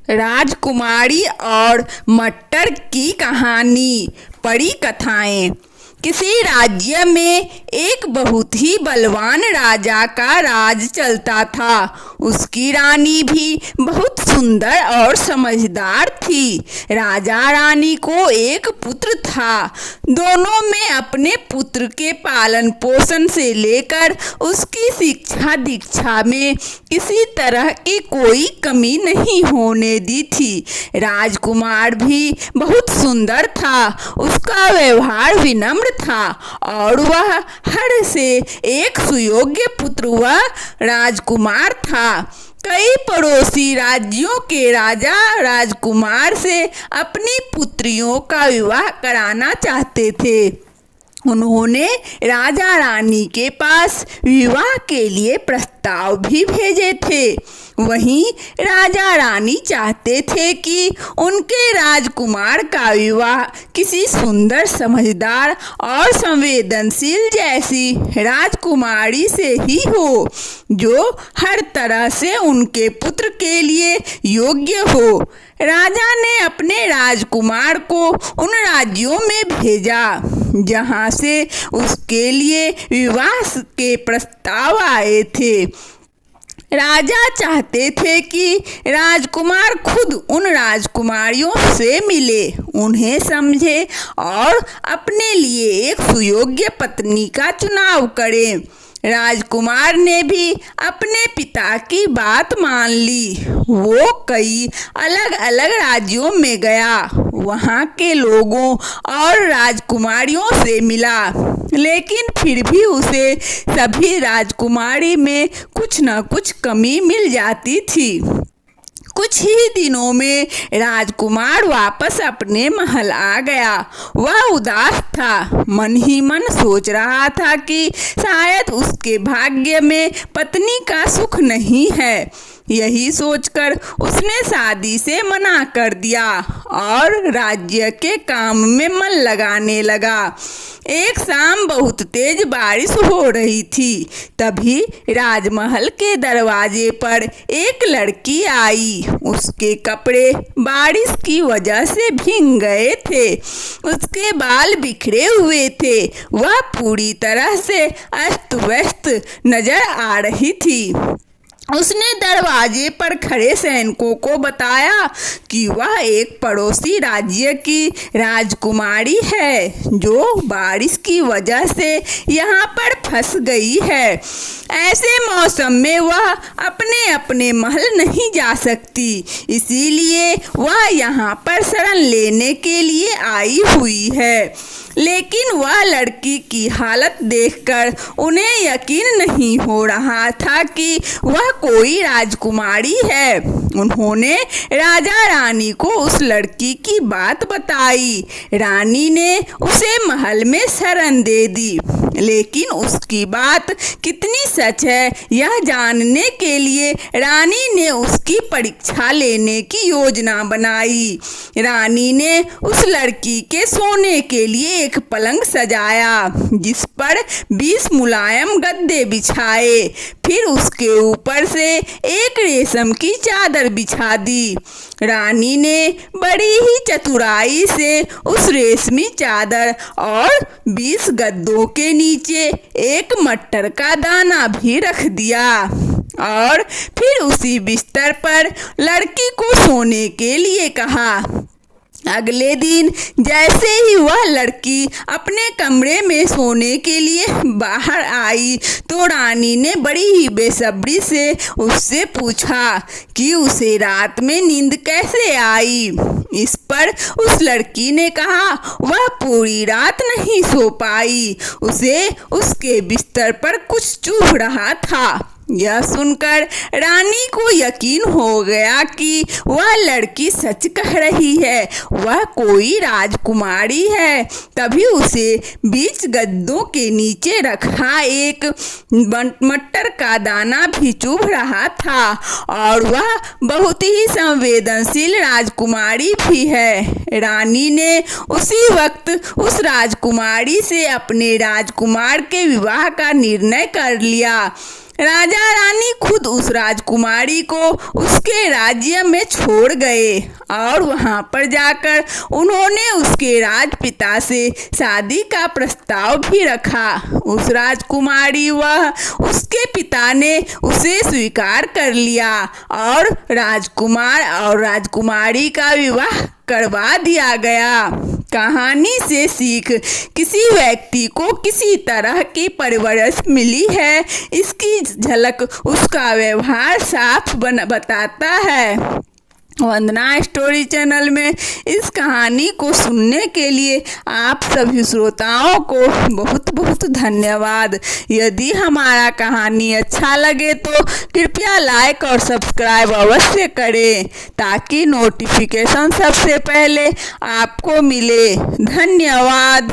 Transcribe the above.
राजकुमारी और मट्टर की कहानी। परी कथाएं। किसी राज्य में एक बहुत ही बलवान राजा का राज चलता था। उसकी रानी भी बहुत सुंदर और समझदार थी। राजा रानी को एक पुत्र था। दोनों में अपने पुत्र के पालन पोषण से लेकर उसकी शिक्षा दीक्षा में किसी तरह की कोई कमी नहीं होने दी थी। राजकुमार भी बहुत सुंदर था। उसका व्यवहार विनम्र था और वह हर से एक सुयोग्य पुत्र व राजकुमार था। कई पड़ोसी राज्यों के राजा राजकुमार से अपनी पुत्रियों का विवाह कराना चाहते थे। उन्होंने राजा रानी के पास विवाह के लिए प्रस्ताव भी भेजे थे। वहीं राजा रानी चाहते थे कि उनके राजकुमार का विवाह किसी सुंदर, समझदार और संवेदनशील जैसी राजकुमारी से ही हो, जो हर तरह से उनके पुत्र के लिए योग्य हो। राजा ने अपने राजकुमार को उन राज्यों में भेजा जहां से उसके लिए विवाह के प्रस्ताव आए थे। राजा चाहते थे कि राजकुमार खुद उन राजकुमारियों से मिले, उन्हें समझे और अपने लिए एक सुयोग्य पत्नी का चुनाव करे। राजकुमार ने भी अपने पिता की बात मान ली। वो कई अलग अलग राज्यों में गया, वहाँ के लोगों और राजकुमारियों से मिला, लेकिन फिर भी उसे सभी राजकुमारी में कुछ न कुछ कमी मिल जाती थी। कुछ ही दिनों में राजकुमार वापस अपने महल आ गया। वह उदास था, मन ही मन सोच रहा था कि शायद उसके भाग्य में पत्नी का सुख नहीं है। यही सोचकर उसने शादी से मना कर दिया और राज्य के काम में मन लगाने लगा। एक शाम बहुत तेज बारिश हो रही थी। तभी राजमहल के दरवाजे पर एक लड़की आई। उसके कपड़े बारिश की वजह से भीग गए थे। उसके बाल बिखरे हुए थे। वह पूरी तरह से अस्त व्यस्त नजर आ रही थी। उसने दरवाजे पर खड़े सैनिकों को बताया कि वह एक पड़ोसी राज्य की राजकुमारी है, जो बारिश की वजह से यहाँ पर फंस गई है। ऐसे मौसम में वह अपने अपने महल नहीं जा सकती, इसीलिए वह यहाँ पर शरण लेने के लिए आई हुई है। लेकिन वह लड़की की हालत देखकर उन्हें यकीन नहीं हो रहा था कि वह कोई राजकुमारी है। उन्होंने राजा रानी को उस लड़की की बात बताई। रानी ने उसे महल में शरण दे दी, लेकिन उसकी बात कितनी सच है यह जानने के लिए रानी ने उसकी परीक्षा लेने की योजना बनाई। रानी ने उस लड़की के सोने के लिए एक पलंग सजाया, जिस पर 20 मुलायम गद्दे बिछाए। फिर उसके ऊपर से एक रेशम की चादर बिछा दी। रानी ने बड़ी ही चतुराई से उस रेशमी चादर और 20 गद्दों के नीचे एक मट्टर का दाना भी रख दिया और फिर उसी बिस्तर पर लड़की को सोने के लिए कहा। अगले दिन जैसे ही वह लड़की अपने कमरे में सोने के लिए बाहर आई तो रानी ने बड़ी ही बेसब्री से उससे पूछा कि उसे रात में नींद कैसे आई। इस पर उस लड़की ने कहा वह पूरी रात नहीं सो पाई, उसे उसके बिस्तर पर कुछ चुभ रहा था। यह सुनकर रानी को यकीन हो गया कि वह लड़की सच कह रही है, वह कोई राजकुमारी है। तभी उसे 20 गद्दों के नीचे रखा एक मट्टर का दाना भी चुभ रहा था और वह बहुत ही संवेदनशील राजकुमारी भी है। रानी ने उसी वक्त उस राजकुमारी से अपने राजकुमार के विवाह का निर्णय कर लिया। राजा रानी खुद उस राजकुमारी को उसके राज्य में छोड़ गए और वहां पर जाकर उन्होंने उसके राजपिता से शादी का प्रस्ताव भी रखा। उस राजकुमारी व उसके पिता ने उसे स्वीकार कर लिया और राजकुमार और राजकुमारी का विवाह करवा दिया गया। कहानी से सीख, किसी व्यक्ति को किसी तरह की परवरिश मिली है, इसकी झलक उसका व्यवहार साफ बताता है। वंदना स्टोरी चैनल में इस कहानी को सुनने के लिए आप सभी श्रोताओं को बहुत बहुत धन्यवाद। यदि हमारा कहानी अच्छा लगे तो कृपया लाइक और सब्सक्राइब अवश्य करें ताकि नोटिफिकेशन सबसे पहले आपको मिले। धन्यवाद।